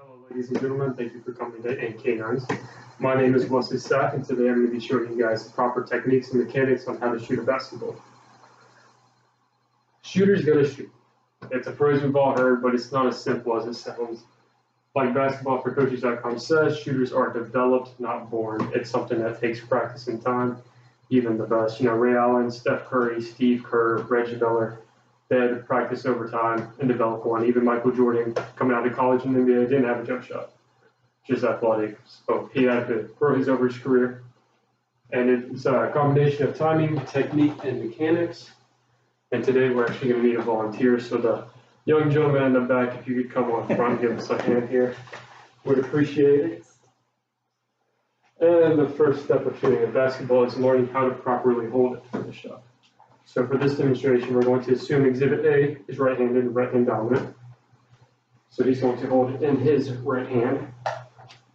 Hello, ladies and gentlemen. Thank you for coming to NK9s. My name is Wesley Sack, and today I'm going to be showing you guys the proper techniques and mechanics on how to shoot a basketball. Shooter's going to shoot. It's a phrase we've all heard, but it's not as simple as it sounds. Like basketballforcoaches.com says, shooters are developed, not born. It's something that takes practice and time. Even the best, Ray Allen, Steph Curry, Steve Kerr, Reggie Miller, they had to practice over time and develop one. Even Michael Jordan, coming out of college in the NBA, didn't have a jump shot, just athletic. So he had to grow his over his career. And it's a combination of timing, technique, and mechanics. And today we're actually going to need a volunteer. So the young gentleman in the back, if you could come on front and give us a hand here, would appreciate it. And the first step of shooting a basketball is learning how to properly hold it for the shot. So for this demonstration, we're going to assume Exhibit A is right-handed and right-hand dominant. So he's going to hold it in his right hand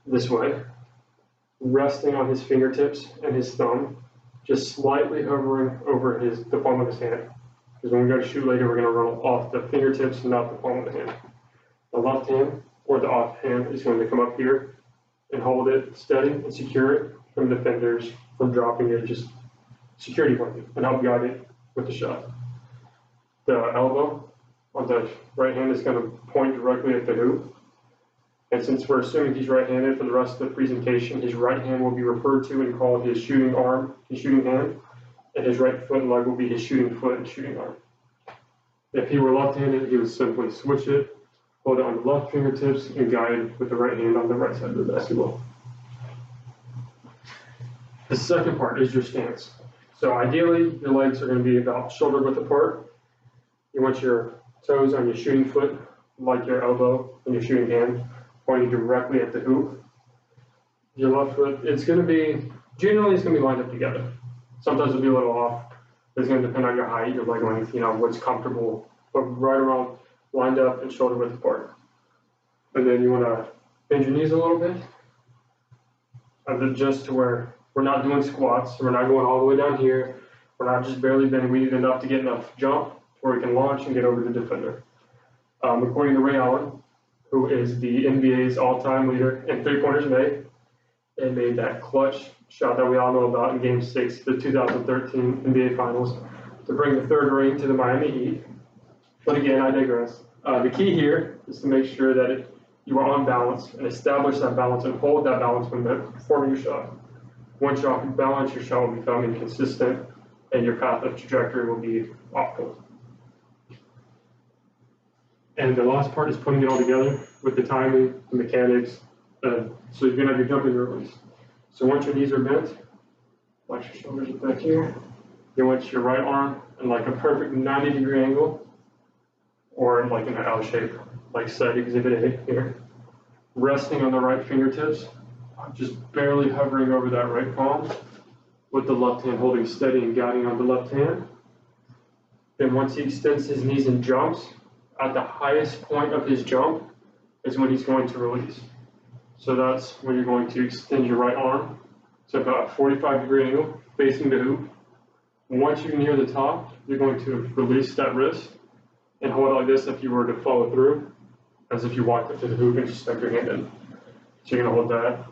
this way, resting on his fingertips and his thumb, just slightly hovering over the palm of his hand. Because when we go to shoot later, we're going to run off the fingertips, not the palm of the hand. The left hand or the off hand is going to come up here and hold it steady and secure it from defenders from dropping it, just security blanket, and help guide it with the shot. The elbow on the right hand is going to point directly at the hoop. And since we're assuming he's right-handed for the rest of the presentation, his right hand will be referred to and called his shooting arm, his shooting hand, and his right foot and leg will be his shooting foot and shooting arm. If he were left-handed, he would simply switch it, hold it on the left fingertips, and guide with the right hand on the right side of the basketball. The second part is your stance. So ideally, your legs are going to be about shoulder width apart. You want your toes on your shooting foot, like your elbow and your shooting hand, pointing directly at the hoop. Your left foot, generally it's going to be lined up together. Sometimes it'll be a little off. It's going to depend on your height, your leg length, what's comfortable, but right around lined up and shoulder width apart. And then you want to bend your knees a little bit, and adjust to where we're not doing squats, so we're not going all the way down here. We're not just barely bending. We need enough to get enough jump where we can launch and get over the defender. According to Ray Allen, who is the NBA's all-time leader in three-pointers made, and made that clutch shot that we all know about in Game 6 of the 2013 NBA Finals to bring the third ring to the Miami Heat. But again, I digress. The key here is to make sure that you are on balance and establish that balance and hold that balance when performing your shot. Once you're off balance, your shot will become inconsistent and your path of trajectory will be off course. And the last part is putting it all together with the timing, the mechanics, so you're going to have your jump and your release. So once your knees are bent, watch your shoulders back here. You want your right arm in like a perfect 90-degree angle, or like in an L shape, like said Exhibit A here. Resting on the right fingertips, just barely hovering over that right palm, with the left hand holding steady and guiding on the left hand. Then once he extends his knees and jumps, at the highest point of his jump is when he's going to release. So that's when you're going to extend your right arm to about a 45-degree angle, facing the hoop. Once you're near the top, you're going to release that wrist and hold it like this if you were to follow through, as if you walked up to the hoop and just stuck your hand in. So you're going to hold that.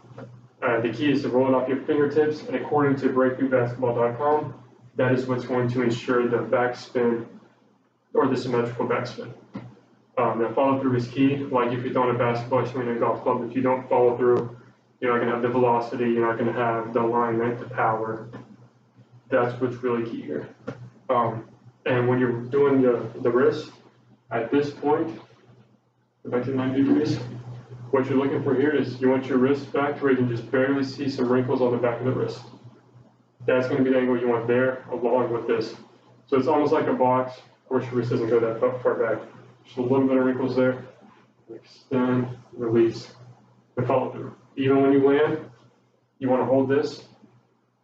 The key is to roll it off your fingertips, and according to breakthroughbasketball.com, that is what's going to ensure the backspin or the symmetrical backspin. Now follow through is key. Like if you're throwing a basketball, swinging a golf club, if you don't follow through, you're not going to have the velocity, you're not going to have the alignment, the power. That's what's really key here. And when you're doing the wrist, at this point, go back to 90 degrees. What you're looking for here is you want your wrist back to where you can just barely see some wrinkles on the back of the wrist. That's going to be the angle you want there, along with this. So it's almost like a box. Of course, your wrist doesn't go that far back. Just a little bit of wrinkles there. Extend, release, and follow through. Even when you land, you want to hold this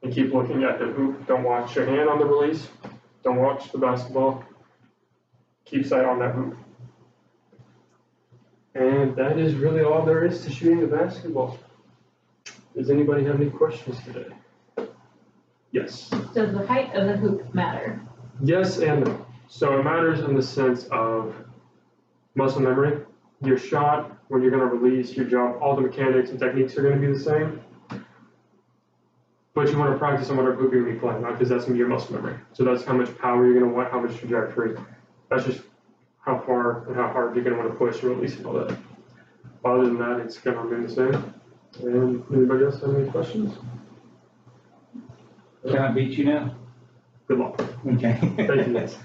and keep looking at the hoop. Don't watch your hand on the release. Don't watch the basketball. Keep sight on that hoop. And that is really all there is to shooting the basketball. Does anybody have any questions today? Yes. Does the height of the hoop matter? Yes and no. So it matters in the sense of muscle memory. your shot, when you're gonna release your jump, all the mechanics and techniques are gonna be the same. But you wanna practice on whatever hoop you're gonna be playing, because that's gonna be your muscle memory. So that's how much power you're gonna want, how much trajectory. That's just how far and how hard you're gonna wanna push and release and all that. Other than that, it's gonna remain the same. And anybody else have any questions? Can I beat you now? Good luck. Okay. Thank you, guys.